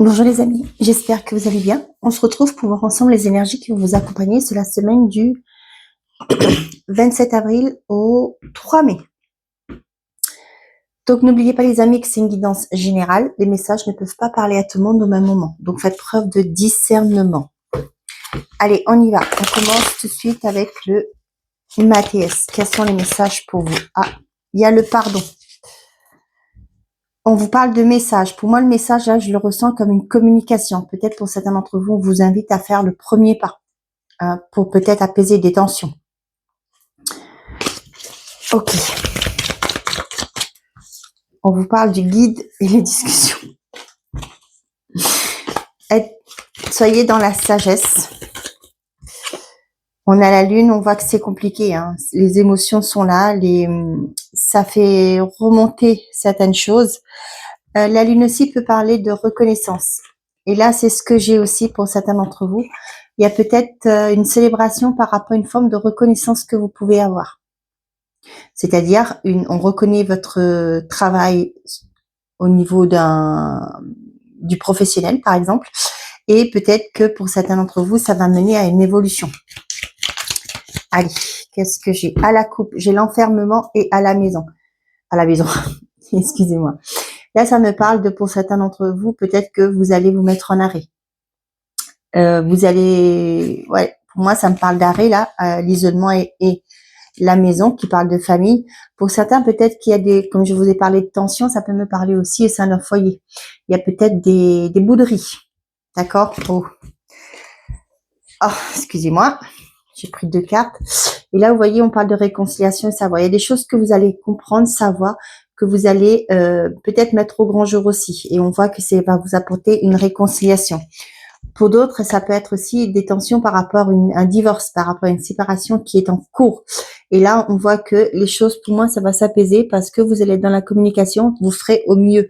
Bonjour les amis, j'espère que vous allez bien. On se retrouve pour voir ensemble les énergies qui vont vous accompagner sur la semaine du 27 avril au 3 mai. Donc n'oubliez pas les amis que c'est une guidance générale. Les messages ne peuvent pas parler à tout le monde au même moment. Donc faites preuve de discernement. Allez, on y va. On commence tout de suite avec le Mathias. Quels sont les messages pour vous? Ah, il y a le pardon. On vous parle de message. Pour moi, le message, là, je le ressens comme une communication. Peut-être pour certains d'entre vous, on vous invite à faire le premier pas pour peut-être apaiser des tensions. Ok. On vous parle du guide et les discussions. Soyez dans la sagesse. On a la lune, on voit que c'est compliqué. Hein. Les émotions sont là. Ça fait remonter certaines choses. La lune aussi peut parler de reconnaissance. Et là, c'est ce que j'ai aussi pour certains d'entre vous. Il y a peut-être une célébration par rapport à une forme de reconnaissance que vous pouvez avoir. C'est-à-dire, on reconnaît votre travail au niveau du professionnel, par exemple. Et peut-être que pour certains d'entre vous, ça va mener à une évolution. Allez, qu'est-ce que j'ai? À la coupe, j'ai l'enfermement et à la maison. À la maison, excusez-moi. Là, ça me parle de, pour certains d'entre vous, peut-être que vous allez vous mettre en arrêt. Vous allez... Ouais, pour moi, ça me parle d'arrêt, là, l'isolement et la maison, qui parle de famille. Pour certains, peut-être qu'il y a des... Comme je vous ai parlé de tension, ça peut me parler aussi au sein d'un foyer. Il y a peut-être des bouderies. D'accord? Oh, excusez-moi. J'ai pris 2 cartes. Et là, vous voyez, on parle de réconciliation et savoir. Il y a des choses que vous allez comprendre, savoir, que vous allez peut-être mettre au grand jour aussi. Et on voit que ça va vous apporter une réconciliation. Pour d'autres, ça peut être aussi des tensions par rapport à un divorce, par rapport à une séparation qui est en cours. Et là, on voit que les choses, pour moi, ça va s'apaiser parce que vous allez être dans la communication, vous ferez au mieux.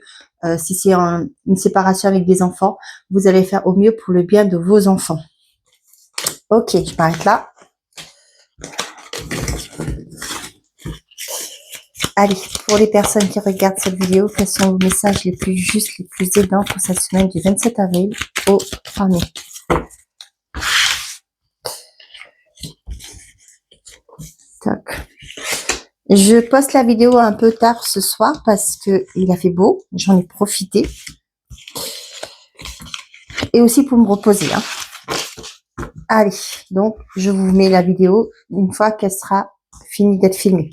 Si c'est une séparation avec des enfants, vous allez faire au mieux pour le bien de vos enfants. Ok, je m'arrête là. Allez, pour les personnes qui regardent cette vidéo, quels sont vos messages les plus justes, les plus aidants pour cette semaine du 27 avril au 3 mai? Tac. Je poste la vidéo un peu tard ce soir parce que il a fait beau, j'en ai profité. Et aussi pour me reposer. Hein. Allez, donc je vous mets la vidéo une fois qu'elle sera finie d'être filmée.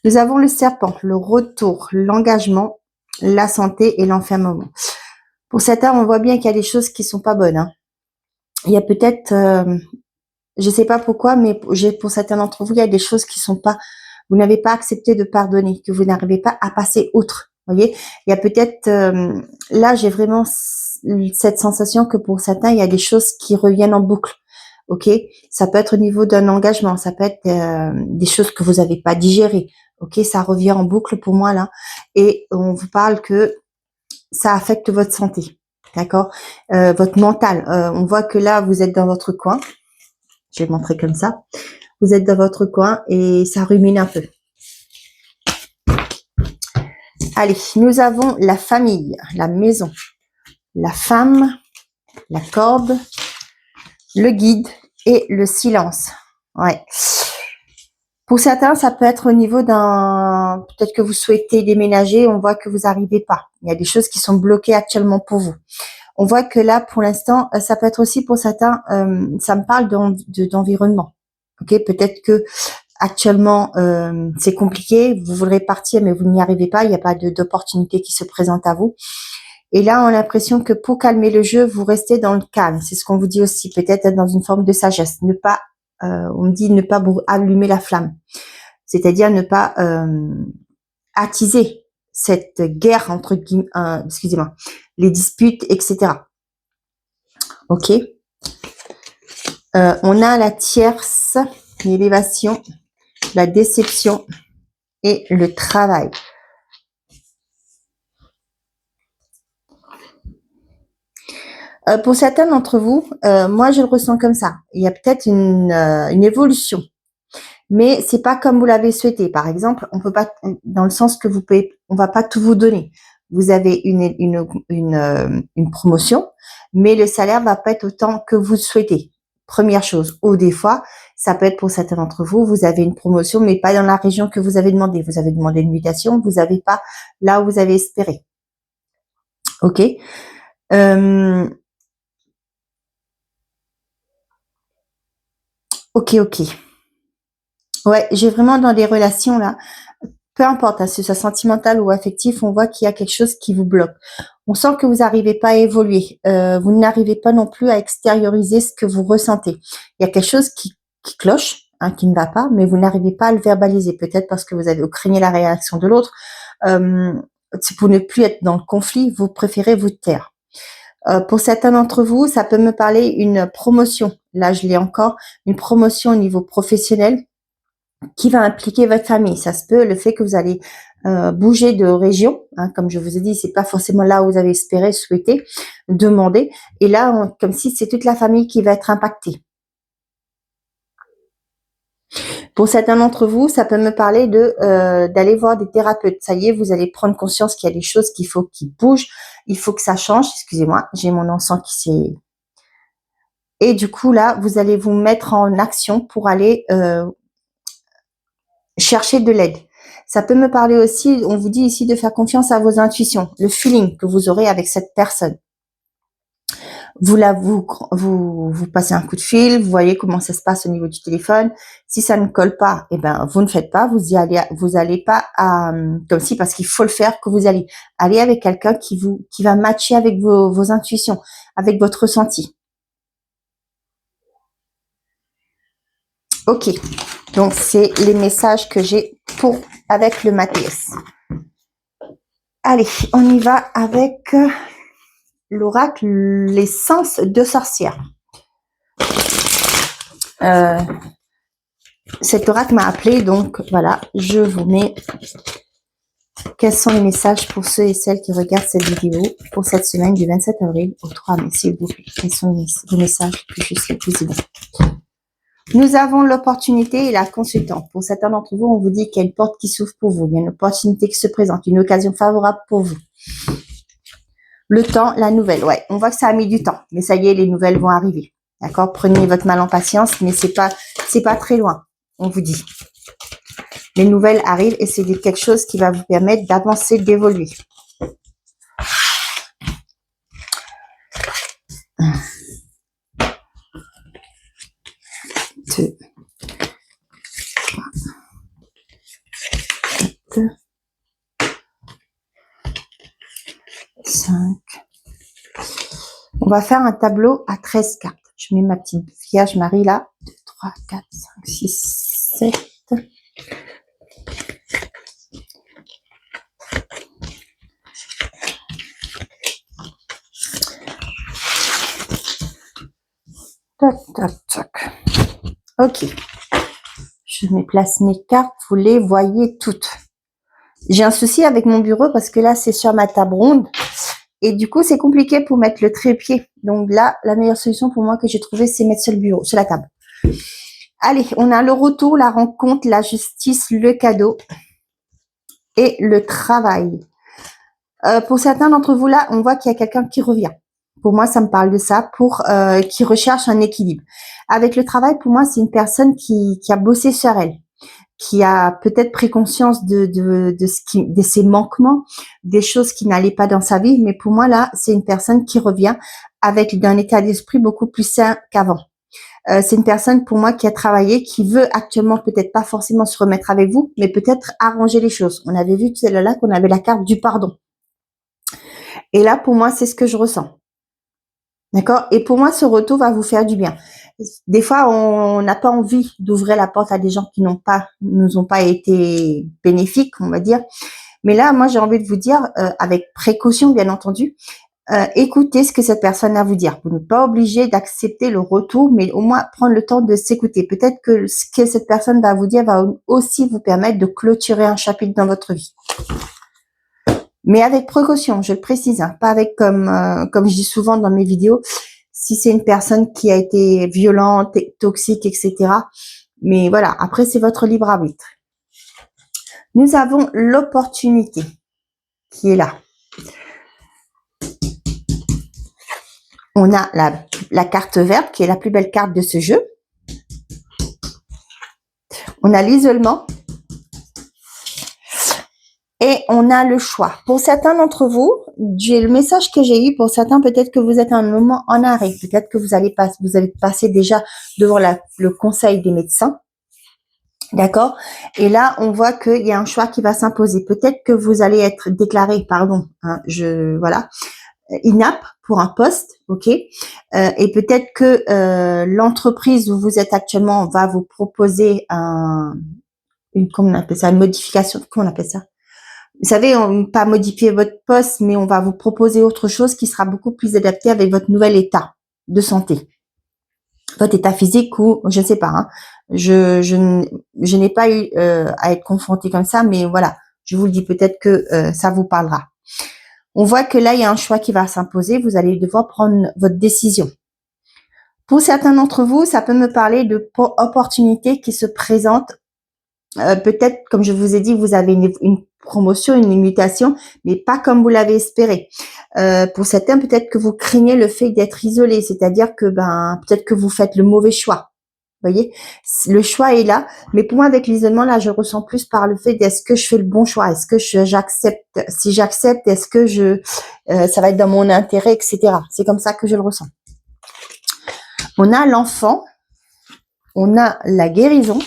Nous avons le serpent, le retour, l'engagement, la santé et l'enfermement. Pour certains, on voit bien qu'il y a des choses qui sont pas bonnes. Hein. Il y a peut-être, je sais pas pourquoi, mais pour certains d'entre vous, il y a des choses qui sont pas, vous n'avez pas accepté de pardonner, que vous n'arrivez pas à passer outre. Vous voyez, il y a peut-être, là, j'ai vraiment cette sensation que pour certains, il y a des choses qui reviennent en boucle. Ok, ça peut être au niveau d'un engagement, ça peut être des choses que vous n'avez pas digérées. Ok, ça revient en boucle pour moi là, et on vous parle que ça affecte votre santé, d'accord, votre mental. On voit que là, vous êtes dans votre coin. Je vais montrer comme ça. Vous êtes dans votre coin et ça rumine un peu. Allez, nous avons la famille, la maison, la femme, la corde, le guide et le silence. Ouais. Pour certains, ça peut être au niveau d'un... Peut-être que vous souhaitez déménager, on voit que vous n'arrivez pas. Il y a des choses qui sont bloquées actuellement pour vous. On voit que là, pour l'instant, ça peut être aussi pour certains, ça me parle d'environnement. Ok, peut-être que actuellement, c'est compliqué, vous voudrez partir, mais vous n'y arrivez pas, il n'y a pas d'opportunité qui se présente à vous. Et là, on a l'impression que pour calmer le jeu, vous restez dans le calme. C'est ce qu'on vous dit aussi, peut-être être dans une forme de sagesse. Ne pas, on me dit ne pas allumer la flamme. C'est-à-dire ne pas attiser cette guerre entre guillemets, excusez-moi, les disputes, etc. Ok. On a la tierce, l'élévation, la déception et le travail. Pour certains d'entre vous, moi je le ressens comme ça. Il y a peut-être une évolution, mais c'est pas comme vous l'avez souhaité. Par exemple, on peut pas, dans le sens que vous pouvez, on va pas tout vous donner. vous avez une promotion, mais le salaire va pas être autant que vous souhaitez. Première chose. Ou des fois, ça peut être pour certains d'entre vous, vous avez une promotion, mais pas dans la région que vous avez demandé. Vous avez demandé une mutation, vous n'avez pas là où vous avez espéré. Ok. Ok. Ouais, j'ai vraiment dans des relations là, peu importe, hein, que ce soit sentimental ou affectif, on voit qu'il y a quelque chose qui vous bloque. On sent que vous n'arrivez pas à évoluer. Vous n'arrivez pas non plus à extérioriser ce que vous ressentez. Il y a quelque chose qui cloche, hein, qui ne va pas, mais vous n'arrivez pas à le verbaliser. Peut-être parce que vous craignez la réaction de l'autre. Pour ne plus être dans le conflit, vous préférez vous taire. Pour certains d'entre vous, ça peut me parler une promotion. Là, je l'ai encore, une promotion au niveau professionnel qui va impliquer votre famille. Ça se peut, le fait que vous allez bouger de région, hein, comme je vous ai dit, c'est pas forcément là où vous avez espéré, souhaité, demandé. Et là, comme si c'est toute la famille qui va être impactée. Pour certains d'entre vous, ça peut me parler de d'aller voir des thérapeutes. Ça y est, vous allez prendre conscience qu'il y a des choses qu'il faut qui bougent, il faut que ça change. Excusez-moi, j'ai mon encens qui s'est... Et du coup, là, vous allez vous mettre en action pour aller chercher de l'aide. Ça peut me parler aussi, on vous dit ici de faire confiance à vos intuitions, le feeling que vous aurez avec cette personne. Vous passez un coup de fil, vous voyez comment ça se passe au niveau du téléphone. Si ça ne colle pas, eh ben vous ne faites pas, vous allez pas comme si parce qu'il faut le faire que vous allez aller avec quelqu'un qui va matcher avec vos intuitions, avec votre ressenti. Ok, donc c'est les messages que j'ai avec le Mathias. Allez, on y va avec l'oracle, l'essence de sorcière. Cet oracle m'a appelé, donc voilà, je vous mets quels sont les messages pour ceux et celles qui regardent cette vidéo pour cette semaine du 27 avril au 3 mai, s'il vous plaît. Quels sont les messages les plus justes, les plus idéaux? Nous avons l'opportunité et la consultante. Pour certains d'entre vous, on vous dit qu'il y a une porte qui s'ouvre pour vous. Il y a une opportunité qui se présente, une occasion favorable pour vous. Le temps, la nouvelle. Ouais, on voit que ça a mis du temps, mais ça y est, les nouvelles vont arriver. D'accord? Prenez votre mal en patience, mais c'est pas très loin. On vous dit. Les nouvelles arrivent et c'est quelque chose qui va vous permettre d'avancer, d'évoluer. Deux. 5. On va faire un tableau à 13 cartes. Je mets ma petite Vierge Marie là. 2, 3, 4, 5, 6, 7. Toc, toc, toc. Ok. Je me place mes cartes. Vous les voyez toutes. J'ai un souci avec mon bureau parce que là, c'est sur ma table ronde. Et du coup, c'est compliqué pour mettre le trépied. Donc là, la meilleure solution pour moi que j'ai trouvée, c'est mettre sur le bureau, sur la table. Allez, on a le retour, la rencontre, la justice, le cadeau et le travail. Pour certains d'entre vous là, on voit qu'il y a quelqu'un qui revient. Pour moi, ça me parle de ça, qui recherche un équilibre. Avec le travail, pour moi, c'est une personne qui a bossé sur elle, qui a peut-être pris conscience de ses manquements, des choses qui n'allaient pas dans sa vie. Mais pour moi, là, c'est une personne qui revient avec un état d'esprit beaucoup plus sain qu'avant. C'est une personne pour moi qui a travaillé, qui veut actuellement peut-être pas forcément se remettre avec vous, mais peut-être arranger les choses. On avait vu tout à l'heure qu'on avait la carte du pardon. Et là, pour moi, c'est ce que je ressens. D'accord? Et pour moi, ce retour va vous faire du bien. Des fois, on n'a pas envie d'ouvrir la porte à des gens qui nous ont pas été bénéfiques, on va dire. Mais là, moi, j'ai envie de vous dire, avec précaution, bien entendu, écoutez ce que cette personne a à vous dire. Vous n'êtes pas obligé d'accepter le retour, mais au moins prendre le temps de s'écouter. Peut-être que ce que cette personne va vous dire va aussi vous permettre de clôturer un chapitre dans votre vie. Mais avec précaution, je le précise, hein, pas avec comme je dis souvent dans mes vidéos, si c'est une personne qui a été violente, toxique, etc. Mais voilà, après c'est votre libre arbitre. Nous avons l'opportunité qui est là. On a la carte verte qui est la plus belle carte de ce jeu. On a l'isolement. Et on a le choix. Pour certains d'entre vous, le message que j'ai eu, pour certains, peut-être que vous êtes à un moment en arrêt. Peut-être que vous allez passer déjà devant le conseil des médecins. D'accord? Et là, on voit qu'il y a un choix qui va s'imposer. Peut-être que vous allez être déclaré, voilà, inapte pour un poste, ok? Et peut-être que l'entreprise où vous êtes actuellement va vous proposer comment on appelle ça, une modification, comment on appelle ça? Vous savez, pas modifier votre poste, mais on va vous proposer autre chose qui sera beaucoup plus adapté avec votre nouvel état de santé. Votre état physique ou, je ne sais pas, hein. Je n'ai pas eu à être confrontée comme ça, mais voilà, je vous le dis, peut-être que ça vous parlera. On voit que là, il y a un choix qui va s'imposer. Vous allez devoir prendre votre décision. Pour certains d'entre vous, ça peut me parler de opportunités qui se présentent. Peut-être, comme je vous ai dit, vous avez une promotion, une mutation, mais pas comme vous l'avez espéré. Pour certains, peut-être que vous craignez le fait d'être isolé, c'est-à-dire que peut-être que vous faites le mauvais choix. Vous voyez, le choix est là, mais pour moi, avec l'isolement, là, je ressens plus par le fait d'est-ce que je fais le bon choix, est-ce que j'accepte, si j'accepte, est-ce que ça va être dans mon intérêt, etc. C'est comme ça que je le ressens. On a l'enfant, on a la guérison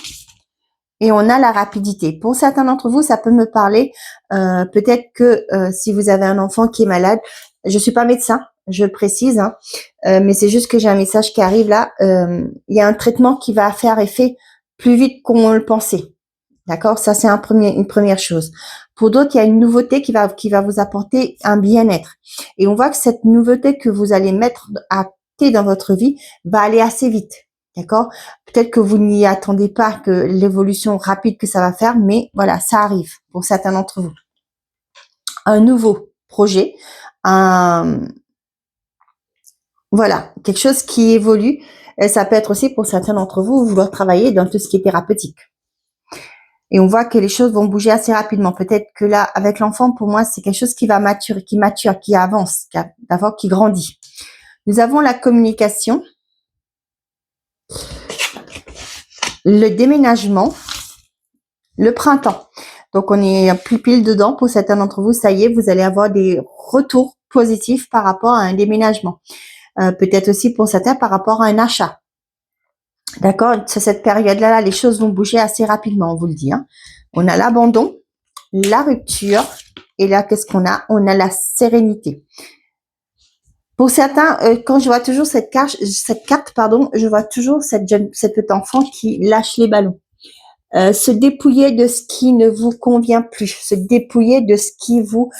et on a la rapidité. Pour certains d'entre vous, ça peut me parler, peut-être que si vous avez un enfant qui est malade, je suis pas médecin, je précise, hein, mais c'est juste que j'ai un message qui arrive là. Il y a un traitement qui va faire effet plus vite qu'on le pensait. D'accord? Ça, c'est une première chose. Pour d'autres, il y a une nouveauté qui va vous apporter un bien-être. Et on voit que cette nouveauté que vous allez mettre à côté dans votre vie va aller assez vite. D'accord? Peut-être que vous n'y attendez pas que l'évolution rapide que ça va faire, mais voilà, ça arrive pour certains d'entre vous. Un nouveau projet, voilà, quelque chose qui évolue. Et ça peut être aussi pour certains d'entre vous vouloir travailler dans tout ce qui est thérapeutique. Et on voit que les choses vont bouger assez rapidement. Peut-être que là, avec l'enfant, pour moi, c'est quelque chose qui va mature, qui avance, qui grandit. Nous avons la communication, le déménagement, le printemps. Donc, on est plus pile dedans. Pour certains d'entre vous, ça y est, vous allez avoir des retours positifs par rapport à un déménagement. Peut-être aussi pour certains par rapport à un achat. D'accord? Sur cette période-là, les choses vont bouger assez rapidement, on vous le dit, hein. On a l'abandon, la rupture, et là, qu'est-ce qu'on a? On a la sérénité. Pour certains, quand je vois toujours cette carte, je vois toujours cette petit enfant qui lâche les ballons. Se dépouiller de ce qui ne vous convient plus, se dépouiller de ce qui vous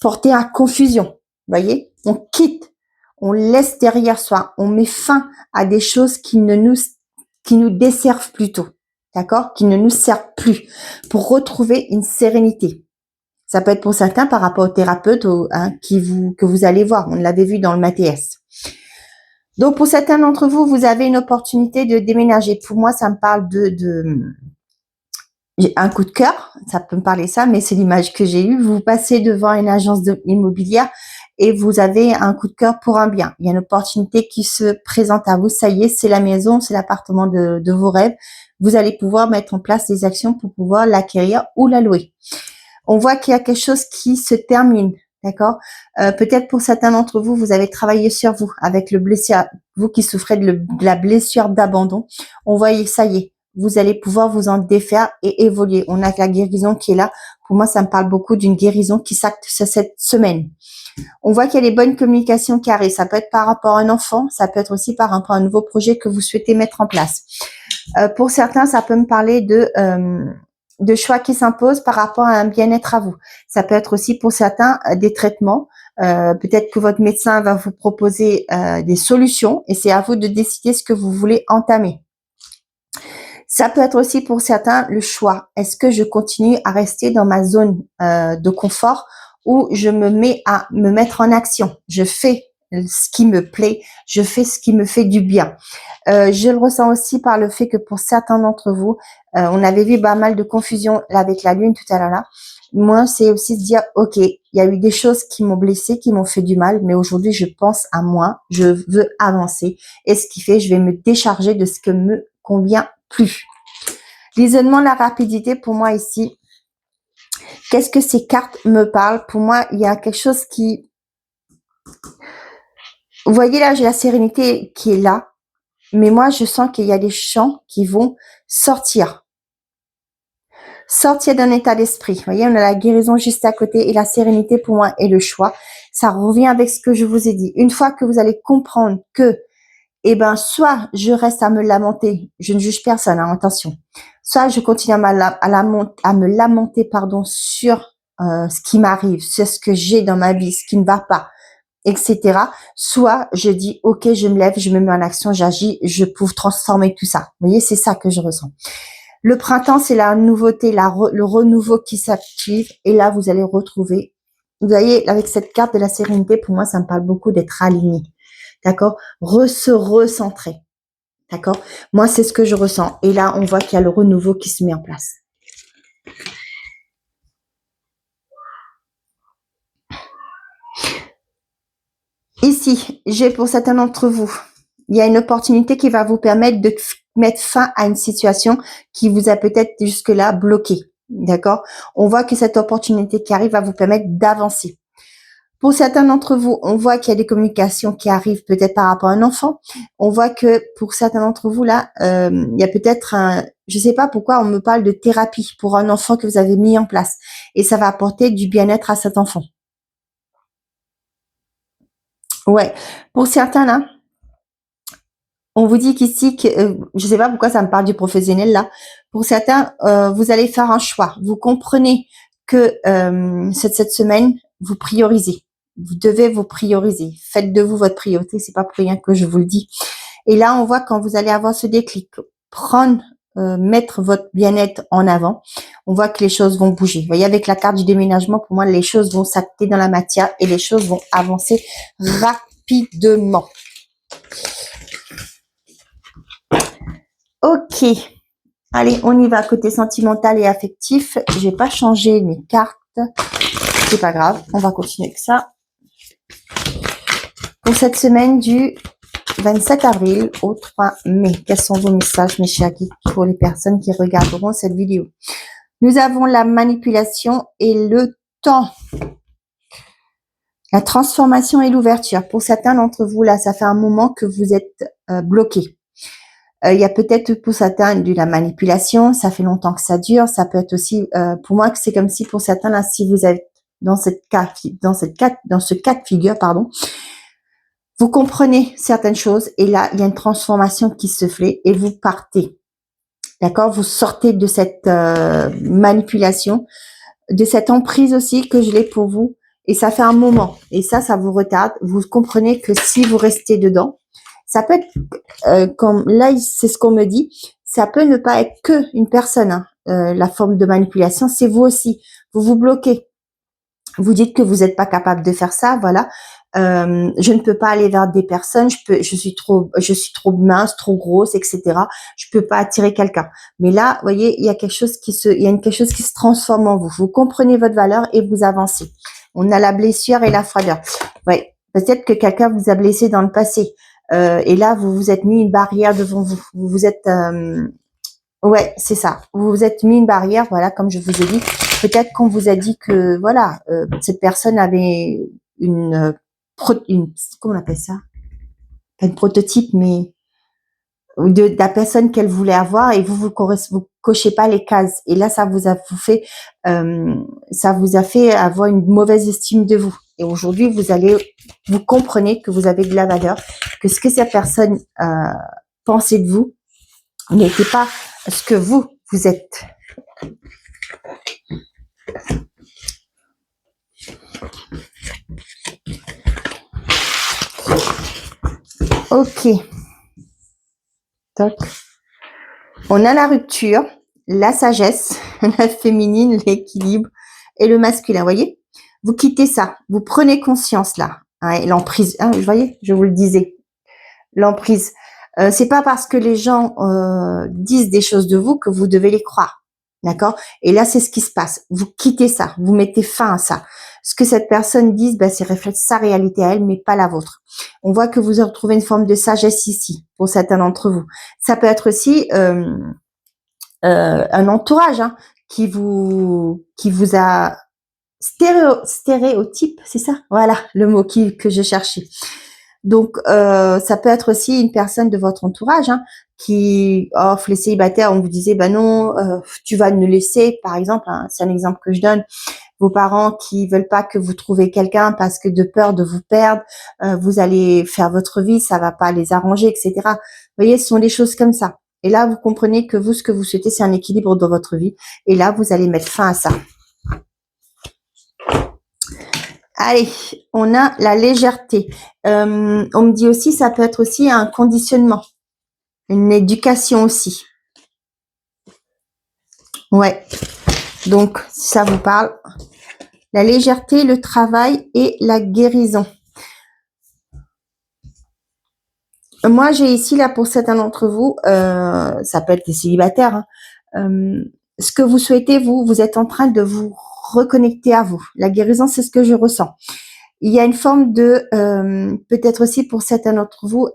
portait à confusion. Vous voyez? On quitte, on laisse derrière soi, on met fin à des choses qui nous desservent plutôt. D'accord? Qui ne nous servent plus pour retrouver une sérénité. Ça peut être pour certains par rapport au thérapeute que vous allez voir. On l'avait vu dans le MATS. Donc, pour certains d'entre vous, vous avez une opportunité de déménager. Pour moi, ça me parle j'ai un coup de cœur. Ça peut me parler ça, mais c'est l'image que j'ai eue. Vous passez devant une agence immobilière et vous avez un coup de cœur pour un bien. Il y a une opportunité qui se présente à vous. Ça y est, c'est la maison, c'est l'appartement de vos rêves. Vous allez pouvoir mettre en place des actions pour pouvoir l'acquérir ou la louer. On voit qu'il y a quelque chose qui se termine, d'accord? Peut-être pour certains d'entre vous, vous avez travaillé sur vous avec le blessure, vous qui souffrez de la blessure d'abandon. On voit, ça y est, vous allez pouvoir vous en défaire et évoluer. On a la guérison qui est là. Pour moi, ça me parle beaucoup d'une guérison qui s'acte cette semaine. On voit qu'il y a les bonnes communications qui arrivent. Ça peut être par rapport à un enfant, ça peut être aussi par rapport à un nouveau projet que vous souhaitez mettre en place. Pour certains, ça peut me parler de choix qui s'imposent par rapport à un bien-être à vous. Ça peut être aussi pour certains des traitements. Peut-être que votre médecin va vous proposer des solutions et c'est à vous de décider ce que vous voulez entamer. Ça peut être aussi pour certains le choix. Est-ce que je continue à rester dans ma zone de confort ou je me mets à me mettre en action? Je fais ce qui me plaît, je fais ce qui me fait du bien. Je le ressens aussi par le fait que pour certains d'entre vous, on avait vu pas mal de confusion là, avec la lune tout à l'heure là. Moi, c'est aussi se dire, ok, il y a eu des choses qui m'ont blessé, qui m'ont fait du mal, mais aujourd'hui, je pense à moi, je veux avancer. Et ce qui fait, je vais me décharger de ce que me convient plus. L'isolement, la rapidité, pour moi ici, qu'est-ce que ces cartes me parlent? Pour moi, il y a quelque chose qui... Vous voyez là, j'ai la sérénité qui est là, mais moi, je sens qu'il y a des champs qui vont sortir. Sortir d'un état d'esprit. Vous voyez, on a la guérison juste à côté et la sérénité pour moi est le choix. Ça revient avec ce que je vous ai dit. Une fois que vous allez comprendre que, eh ben, soit je reste à me lamenter, je ne juge personne, hein, attention. Soit je continue à me lamenter, pardon, sur ce qui m'arrive, sur ce que j'ai dans ma vie, ce qui ne va pas, etc. Soit je dis, ok, je me lève, je me mets en action, j'agis, je peux transformer tout ça. Vous voyez, c'est ça que je ressens. Le printemps, c'est la nouveauté, le renouveau qui s'active. Et là, vous allez retrouver, vous voyez, avec cette carte de la sérénité, pour moi, ça me parle beaucoup d'être aligné. D'accord? Se recentrer. D'accord? Moi, c'est ce que je ressens. Et là, on voit qu'il y a le renouveau qui se met en place. Ici, j'ai pour certains d'entre vous, il y a une opportunité qui va vous permettre de mettre fin à une situation qui vous a peut-être jusque-là bloqué. D'accord? On voit que cette opportunité qui arrive va vous permettre d'avancer. Pour certains d'entre vous, on voit qu'il y a des communications qui arrivent peut-être par rapport à un enfant. On voit que pour certains d'entre vous, là, il y a peut-être je ne sais pas pourquoi on me parle de thérapie pour un enfant que vous avez mis en place. Et ça va apporter du bien-être à cet enfant. Ouais. Pour certains, là, on vous dit qu'ici, je ne sais pas pourquoi ça me parle du professionnel, là. Pour certains, vous allez faire un choix. Vous comprenez que cette semaine, vous priorisez. Vous devez vous prioriser. Faites de vous votre priorité. C'est pas pour rien que je vous le dis. Et là, on voit quand vous allez avoir ce déclic, mettre votre bien-être en avant, on voit que les choses vont bouger. Vous voyez, avec la carte du déménagement, pour moi, les choses vont s'acter dans la matière et les choses vont avancer rapidement. Ok. Allez, on y va. Côté sentimental et affectif, je vais pas changer mes cartes. C'est pas grave. On va continuer avec ça. Pour cette semaine du 27 avril au 3 mai. Quels sont vos messages, mes chers guides, pour les personnes qui regarderont cette vidéo? Nous avons la manipulation et le temps. La transformation et l'ouverture. Pour certains d'entre vous, là, ça fait un moment que vous êtes bloqués. Il y a peut-être pour certains de la manipulation, ça fait longtemps que ça dure. Ça peut être aussi, pour moi, que c'est comme si pour certains, là, si vous êtes dans ce cas de figure, pardon, vous comprenez certaines choses et là, il y a une transformation qui se fait et vous partez. D'accord? Vous sortez de cette manipulation, de cette emprise aussi que je l'ai pour vous et ça fait un moment. Et ça vous retarde. Vous comprenez que si vous restez dedans, ça peut être, comme là, c'est ce qu'on me dit, ça peut ne pas être que une personne. Hein. La forme de manipulation, c'est vous aussi. Vous vous bloquez. Vous dites que vous n'êtes pas capable de faire ça, voilà. Je ne peux pas aller vers des personnes, je suis trop mince, trop grosse, etc. Je peux pas attirer quelqu'un. Mais là, vous voyez, il y a quelque chose qui se transforme en vous. Vous comprenez votre valeur et vous avancez. On a la blessure et la froideur. Ouais, peut-être que quelqu'un vous a blessé dans le passé. Et là, vous vous êtes mis une barrière devant vous. Vous vous êtes, ouais, c'est ça. Vous vous êtes mis une barrière, voilà, comme je vous ai dit. Peut-être qu'on vous a dit que, voilà, cette personne avait comment on appelle ça? Pas une prototype, mais de la personne qu'elle voulait avoir et vous cochez pas les cases. Et là, ça vous a fait avoir une mauvaise estime de vous. Et aujourd'hui, vous comprenez que vous avez de la valeur, que ce que cette personne pensait de vous n'était pas ce que vous êtes. Ok. Toc. On a la rupture, la sagesse, la féminine, l'équilibre et le masculin. Vous voyez? Vous quittez ça. Vous prenez conscience là. Ouais, l'emprise, vous voyez, je vous le disais, l'emprise. C'est pas parce que les gens disent des choses de vous que vous devez les croire. D'accord? Et là, c'est ce qui se passe. Vous quittez ça, vous mettez fin à ça. Ce que cette personne dit, c'est reflète sa réalité à elle, mais pas la vôtre. On voit que vous retrouvez une forme de sagesse ici, pour certains d'entre vous. Ça peut être aussi un entourage qui vous a stéréotype, c'est ça? Voilà, le mot que je cherchais. Donc, ça peut être aussi une personne de votre entourage qui offre les célibataires. On vous disait, bah non, tu vas nous laisser, par exemple. C'est un exemple que je donne. Vos parents qui veulent pas que vous trouviez quelqu'un parce que de peur de vous perdre, vous allez faire votre vie, ça va pas les arranger, etc. Vous voyez, ce sont des choses comme ça. Et là, vous comprenez que vous, ce que vous souhaitez, c'est un équilibre dans votre vie. Et là, vous allez mettre fin à ça. Allez, on a la légèreté. On me dit aussi, ça peut être aussi un conditionnement, une éducation aussi. Ouais. Donc, si ça vous parle, la légèreté, le travail et la guérison. Moi, j'ai ici, là, pour certains d'entre vous, ça peut être des célibataires, ce que vous souhaitez, vous êtes en train de vous reconnecter à vous. La guérison, c'est ce que je ressens. Il y a une forme de, peut-être aussi pour certains d'entre vous,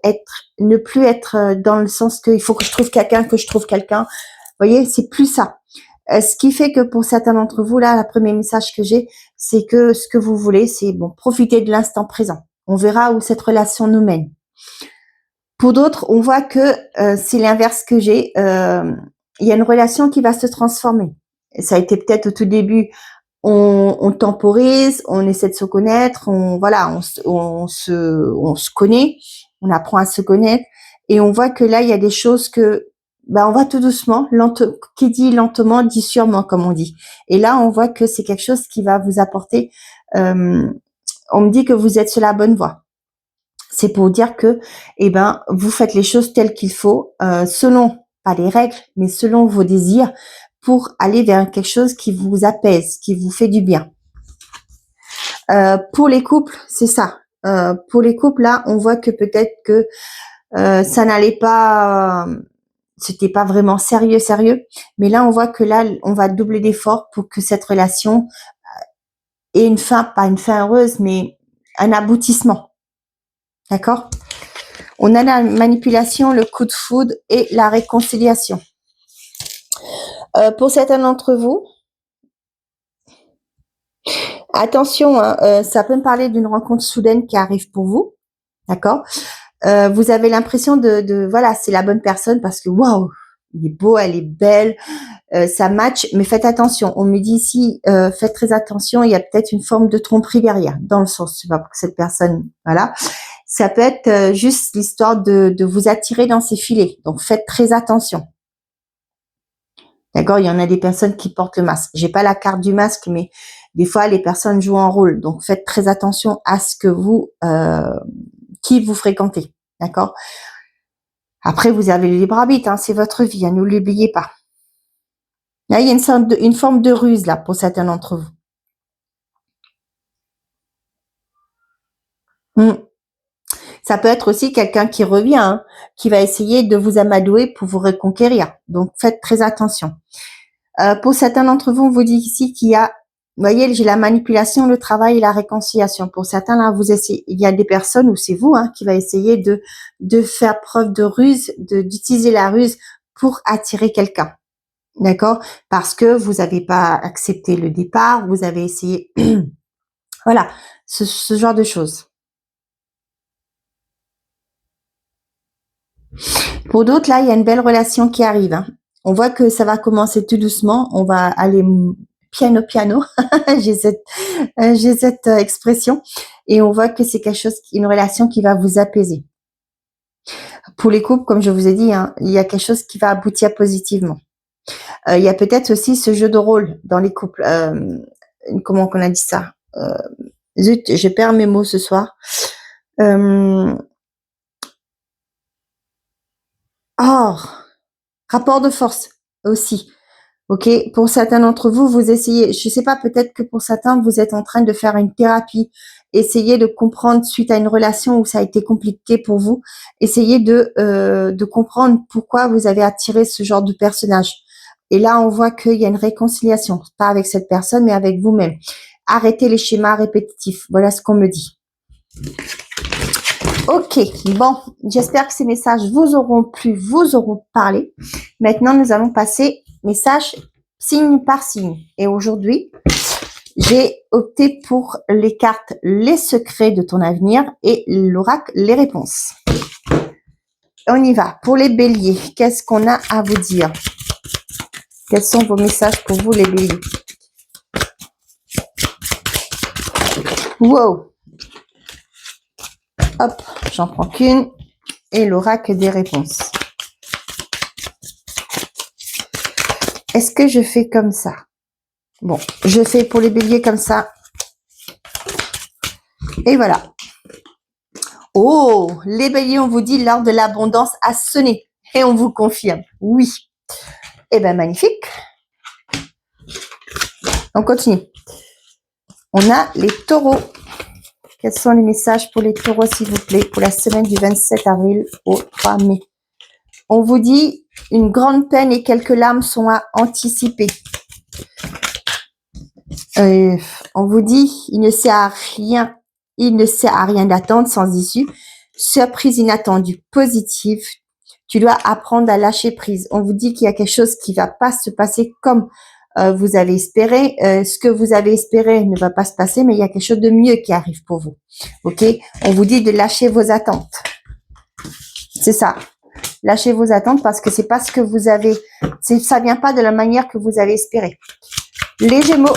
ne plus être dans le sens qu'il faut que je trouve quelqu'un, que je trouve quelqu'un. Vous voyez, c'est plus ça. Ce qui fait que pour certains d'entre vous, là, le premier message que j'ai, c'est que ce que vous voulez, c'est bon, profiter de l'instant présent. On verra où cette relation nous mène. Pour d'autres, on voit que c'est l'inverse que j'ai. Il y a une relation qui va se transformer. Ça a été peut-être au tout début, on temporise, on essaie de se connaître, on se connaît, on apprend à se connaître, et on voit que là, il y a des choses que, on va tout doucement, qui dit lentement dit sûrement, comme on dit. Et là, on voit que c'est quelque chose qui va vous apporter. On me dit que vous êtes sur la bonne voie. C'est pour dire que, vous faites les choses telles qu'il faut, selon, pas les règles, mais selon vos désirs, pour aller vers quelque chose qui vous apaise, qui vous fait du bien. Pour les couples, c'est ça. Pour les couples, là, on voit que peut-être que ça n'allait pas, c'était pas vraiment sérieux. Mais là, on voit que là, on va doubler d'efforts pour que cette relation ait une fin, pas une fin heureuse, mais un aboutissement. D'accord? On a la manipulation, le coup de foudre et la réconciliation. Pour certains d'entre vous, attention, ça peut me parler d'une rencontre soudaine qui arrive pour vous. D'accord? Vous avez l'impression voilà, c'est la bonne personne parce que waouh, il est beau, elle est belle, ça match. Mais faites attention. On me dit ici, faites très attention. Il y a peut-être une forme de tromperie derrière, dans le sens, tu vois, pour que cette personne, voilà. Ça peut être juste l'histoire de vous attirer dans ses filets. Donc, faites très attention. D'accord? Il y en a des personnes qui portent le masque. J'ai pas la carte du masque, mais des fois, les personnes jouent un rôle. Donc, faites très attention à ce que qui vous fréquentez. D'accord? Après, vous avez le libre arbitre, c'est votre vie, ne l'oubliez pas. Là, il y a une forme de ruse, là, pour certains d'entre vous. Ça peut être aussi quelqu'un qui revient, qui va essayer de vous amadouer pour vous reconquérir. Donc, faites très attention. Pour certains d'entre vous, on vous dit ici qu'il y a, vous voyez, j'ai la manipulation, le travail et la réconciliation. Pour certains, là, il y a des personnes, ou c'est vous, qui va essayer de faire preuve de ruse, d'utiliser la ruse pour attirer quelqu'un. D'accord? Parce que vous n'avez pas accepté le départ, vous avez essayé, voilà, ce genre de choses. Pour d'autres, là, il y a une belle relation qui arrive. On voit que ça va commencer tout doucement. On va aller piano. j'ai cette expression. Et on voit que c'est une relation qui va vous apaiser. Pour les couples, comme je vous ai dit, il y a quelque chose qui va aboutir positivement. Il y a peut-être aussi ce jeu de rôle dans les couples. Comment qu'on a dit ça? Zut, je perds mes mots ce soir. Rapport de force aussi. Ok, pour certains d'entre vous, vous essayez, je sais pas, peut-être que pour certains, vous êtes en train de faire une thérapie essayez de comprendre suite à une relation où ça a été compliqué pour vous. Essayez de comprendre pourquoi vous avez attiré ce genre de personnage. Et là, on voit qu'il y a une réconciliation, pas avec cette personne, mais avec vous-même. Arrêtez les schémas répétitifs. Voilà ce qu'on me dit. Ok, bon, j'espère que ces messages vous auront plu, vous auront parlé. Maintenant, nous allons passer message signe par signe. Et aujourd'hui, j'ai opté pour les cartes les secrets de ton avenir et l'oracle les réponses. On y va. Pour les béliers, qu'est-ce qu'on a à vous dire? Quels sont vos messages pour vous, les béliers? Wow! Hop, j'en prends qu'une. Et l'oracle des réponses. Est-ce que je fais comme ça? Bon, je fais pour les béliers comme ça. Et voilà. Oh, les béliers, on vous dit l'heure de l'abondance a sonné. Et on vous confirme. Oui. Eh bien, magnifique. On continue. On a les taureaux. Quels sont les messages pour les taureaux, s'il vous plaît, pour la semaine du 27 avril au 3 mai? On vous dit, une grande peine et quelques larmes sont à anticiper. On vous dit, il ne sert à rien d'attendre sans issue. Surprise inattendue, positive. Tu dois apprendre à lâcher prise. On vous dit qu'il y a quelque chose qui va pas se passer comme vous avez espéré. Ce que vous avez espéré ne va pas se passer, mais il y a quelque chose de mieux qui arrive pour vous. Ok? On vous dit de lâcher vos attentes. C'est ça. Lâchez vos attentes parce que c'est pas ce que vous avez. Ça vient pas de la manière que vous avez espéré. Les Gémeaux.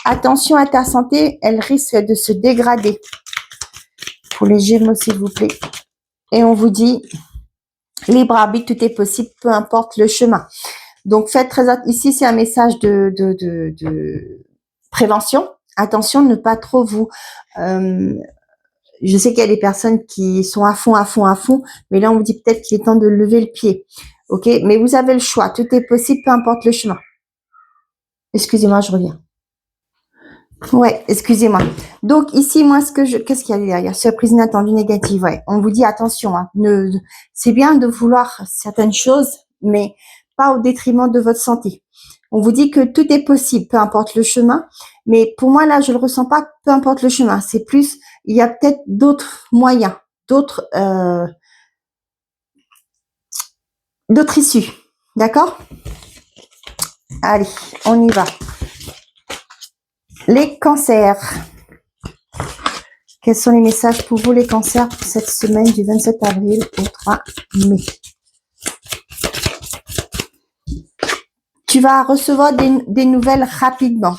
Attention à ta santé, elle risque de se dégrader. Pour les Gémeaux, s'il vous plaît. Et on vous dit, libre arbitre, tout est possible, peu importe le chemin. Donc, faites très attention. Ici, c'est un message de prévention. Attention, ne pas trop vous... je sais qu'il y a des personnes qui sont à fond, mais là, on vous dit peut-être qu'il est temps de lever le pied. Ok? Mais vous avez le choix. Tout est possible, peu importe le chemin. Excusez-moi, je reviens. Ouais, excusez-moi. Donc ici, moi, qu'est-ce qu'il y a derrière? Surprise inattendue négative. Ouais, on vous dit attention. Hein, c'est bien de vouloir certaines choses, mais pas au détriment de votre santé. On vous dit que tout est possible, peu importe le chemin. Mais pour moi, là, je le ressens pas, peu importe le chemin. C'est plus, il y a peut-être d'autres moyens, d'autres issues. D'accord? Allez, on y va. Les cancers. Quels sont les messages pour vous, les cancers, pour cette semaine du 27 avril au 3 mai? Tu vas recevoir des nouvelles rapidement.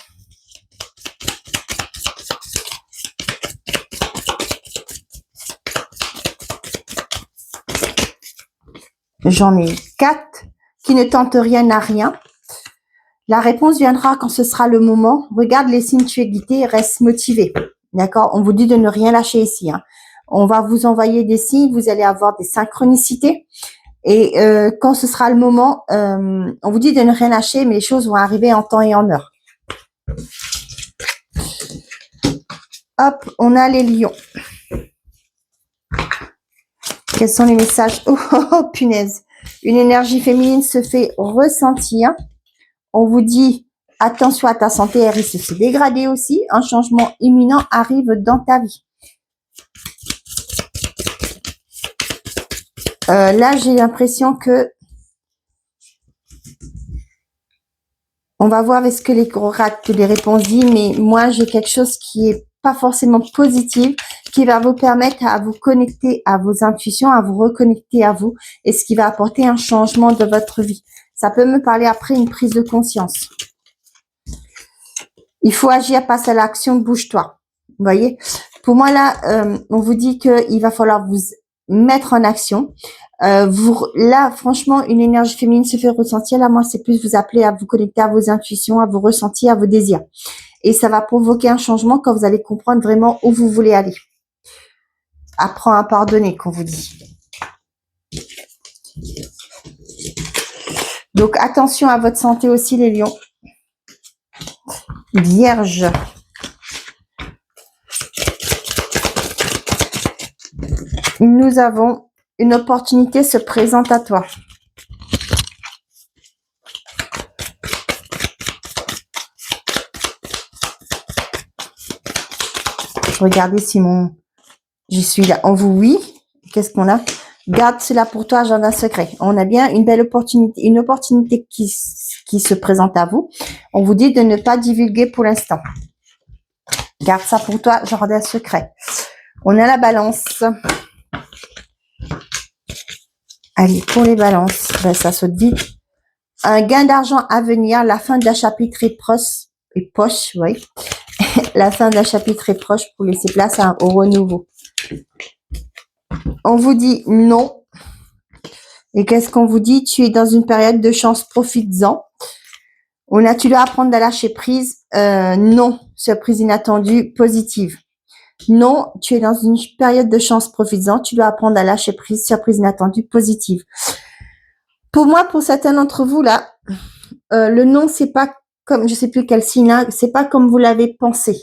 J'en ai 4 qui ne tentent rien à rien. La réponse viendra quand ce sera le moment. Regarde les signes, tu es guidé et reste motivé. D'accord? On vous dit de ne rien lâcher ici. Hein. On va vous envoyer des signes, vous allez avoir des synchronicités. Et quand ce sera le moment, on vous dit de ne rien lâcher, mais les choses vont arriver en temps et en heure. Hop, on a les lions. Quels sont les messages? Oh, punaise. Une énergie féminine se fait ressentir. On vous dit, attention à ta santé, elle risque de se dégrader aussi. Un changement imminent arrive dans ta vie. Là, j'ai l'impression que on va voir avec ce que les oracles, les réponses disent, mais moi, j'ai quelque chose qui est pas forcément positif, qui va vous permettre à vous connecter à vos intuitions, à vous reconnecter à vous, et ce qui va apporter un changement de votre vie. Ça peut me parler après une prise de conscience. Il faut agir, passe à l'action, bouge-toi. Vous voyez? Pour moi, là, on vous dit qu'il va falloir vous mettre en action. Là, franchement, une énergie féminine se fait ressentir. Là, moi, c'est plus vous appeler à vous connecter à vos intuitions, à vos ressentis, à vos désirs. Et ça va provoquer un changement quand vous allez comprendre vraiment où vous voulez aller. Apprends à pardonner, qu'on vous dit. Donc, attention à votre santé aussi, les lions. Vierge. nous avons une opportunité se présente à toi. Regardez si je suis là. On vous oui. Qu'est-ce qu'on a? Garde cela pour toi, agenda secret. On a bien une belle opportunité, une opportunité qui se présente à vous. On vous dit de ne pas divulguer pour l'instant. Garde ça pour toi, jardin secret. On a la balance. Allez, pour les balances, ben, ça saute vite. Un gain d'argent à venir, la fin d'un chapitre est proche, oui. La fin d'un chapitre est proche pour laisser place au renouveau. On vous dit non. Et qu'est-ce qu'on vous dit? Tu es dans une période de chance, profites-en. Tu dois apprendre à lâcher prise. Non, surprise inattendue, positive. Non, tu es dans une période de chance, profites-en. Tu dois apprendre à lâcher prise, surprise inattendue, positive. Pour moi, pour certains d'entre vous, là, le non, c'est pas comme, je sais plus quel signe, hein, c'est pas comme vous l'avez pensé.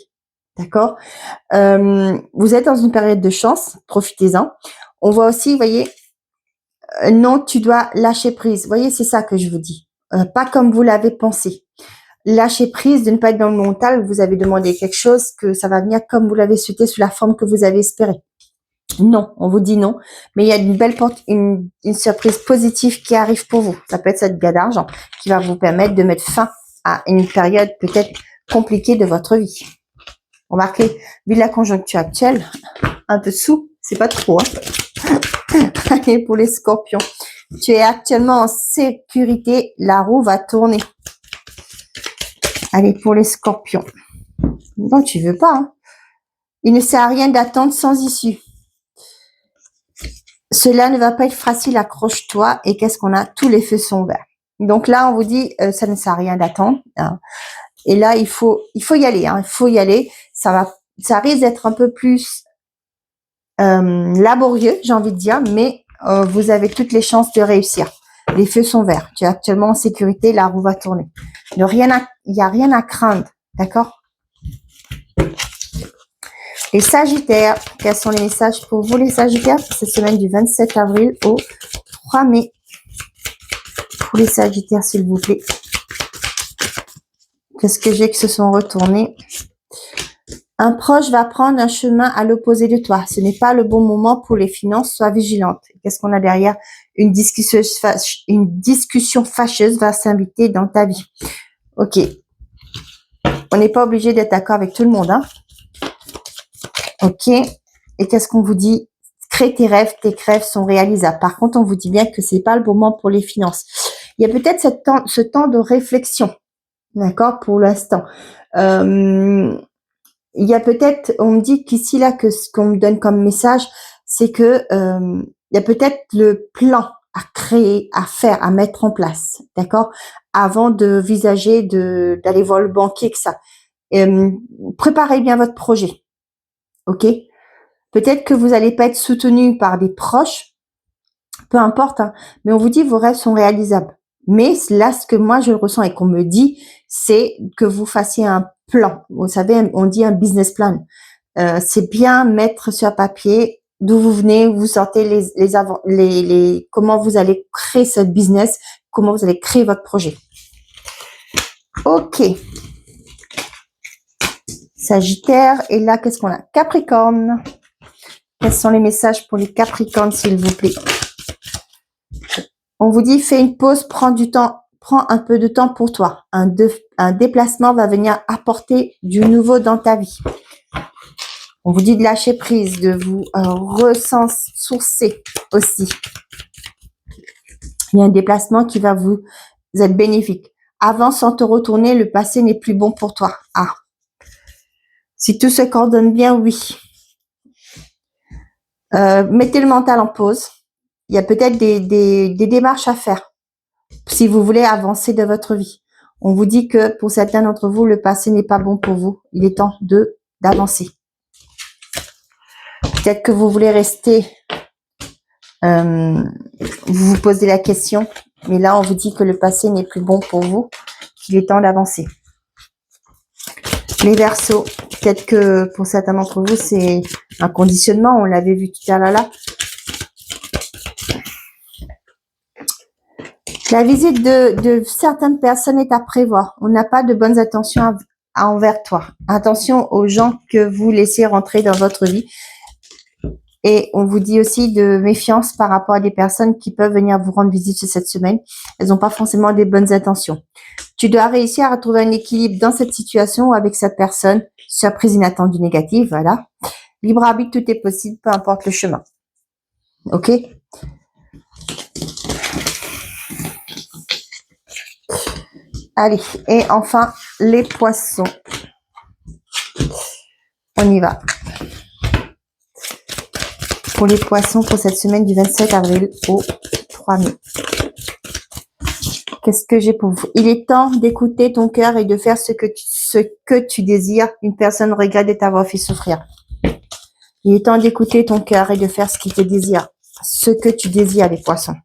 D'accord? Vous êtes dans une période de chance, profitez-en. On voit aussi, vous voyez, non, tu dois lâcher prise. Vous voyez, c'est ça que je vous dis. Pas comme vous l'avez pensé. Lâcher prise, de ne pas être dans le mental, vous avez demandé quelque chose, que ça va venir comme vous l'avez souhaité, sous la forme que vous avez espéré. Non, on vous dit non, mais il y a une belle une surprise positive qui arrive pour vous. Ça peut être cette gain d'argent qui va vous permettre de mettre fin à une période peut-être compliquée de votre vie. Remarquez, vu la conjoncture actuelle, un peu sous, c'est pas trop. Hein. Allez, pour les scorpions. Tu es actuellement en sécurité, la roue va tourner. Allez, pour les scorpions. Non, tu veux pas. Hein. Il ne sert à rien d'attendre sans issue. Cela ne va pas être facile, accroche-toi. Et qu'est-ce qu'on a? Tous les feux sont verts. Donc là, on vous dit, ça ne sert à rien d'attendre. Hein. Et là, il faut y aller. Hein. Il faut y aller. Ça risque d'être un peu plus laborieux, j'ai envie de dire, mais vous avez toutes les chances de réussir. Les feux sont verts. Tu es actuellement en sécurité, la roue va tourner. Il n'y a rien à craindre, d'accord? Les Sagittaires, quels sont les messages pour vous les Sagittaires pour cette semaine du 27 avril au 3 mai? Pour les Sagittaires, s'il vous plaît. Qu'est-ce que j'ai qui se sont retournés? Un proche va prendre un chemin à l'opposé de toi. Ce n'est pas le bon moment pour les finances. Sois vigilante. Qu'est-ce qu'on a derrière? Une discussion fâcheuse va s'inviter dans ta vie. Ok. On n'est pas obligé d'être d'accord avec tout le monde. Hein. Ok. Et qu'est-ce qu'on vous dit? Crée tes rêves sont réalisables. Par contre, on vous dit bien que c'est pas le bon moment pour les finances. Il y a peut-être ce temps de réflexion. D'accord? Pour l'instant. Il y a peut-être, on me dit qu'ici, là, que ce qu'on me donne comme message, c'est que il y a peut-être le plan à créer, à faire, à mettre en place, d'accord, avant de visager d'aller voir le banquier que ça. Préparez bien votre projet, ok? Peut-être que vous n'allez pas être soutenu par des proches, peu importe, hein, mais on vous dit vos rêves sont réalisables. Mais là, ce que moi je ressens et qu'on me dit, c'est que vous fassiez un plan. Vous savez, on dit un business plan. C'est bien mettre sur papier d'où vous venez, où vous sortez comment vous allez créer ce business, comment vous allez créer votre projet. Ok. Sagittaire. Et là, qu'est-ce qu'on a? Capricorne. Quels sont les messages pour les Capricornes, s'il vous plaît? On vous dit, fais une pause, prends un peu de temps pour toi. Un déplacement va venir apporter du nouveau dans ta vie. On vous dit de lâcher prise, de vous ressourcer aussi. Il y a un déplacement qui va vous être bénéfique. Avance sans te retourner, le passé n'est plus bon pour toi. Ah. Si tout se coordonne bien, oui. Mettez le mental en pause. Il y a peut-être des démarches à faire si vous voulez avancer de votre vie. On vous dit que pour certains d'entre vous, le passé n'est pas bon pour vous. Il est temps d'avancer. Peut-être que vous voulez rester, vous vous posez la question, mais là, on vous dit que le passé n'est plus bon pour vous, qu'il est temps d'avancer. Les Verseaux, peut-être que pour certains d'entre vous, c'est un conditionnement, on l'avait vu tout à l'heure là. La visite de certaines personnes est à prévoir. On n'a pas de bonnes intentions envers toi. Attention aux gens que vous laissez rentrer dans votre vie. Et on vous dit aussi de méfiance par rapport à des personnes qui peuvent venir vous rendre visite cette semaine. Elles n'ont pas forcément des bonnes intentions. Tu dois réussir à retrouver un équilibre dans cette situation avec cette personne. Surprise inattendue négative, voilà. Libre arbitre, tout est possible, peu importe le chemin. Ok? Allez, et enfin, les poissons. On y va. Pour les poissons, pour cette semaine du 27 avril au 3 mai. Qu'est-ce que j'ai pour vous? Il est temps d'écouter ton cœur et de faire ce que tu désires. Une personne regrette de t'avoir fait souffrir. Il est temps d'écouter ton cœur et de faire ce qu'il te désire. Ce que tu désires, les poissons.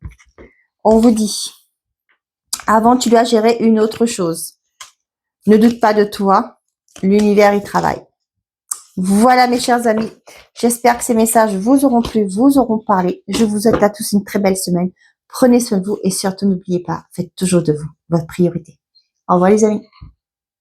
On vous dit, avant, tu dois gérer une autre chose. Ne doute pas de toi. L'univers y travaille. Voilà, mes chers amis. J'espère que ces messages vous auront plu, vous auront parlé. Je vous souhaite à tous une très belle semaine. Prenez soin de vous et surtout n'oubliez pas, faites toujours de vous votre priorité. Au revoir, les amis.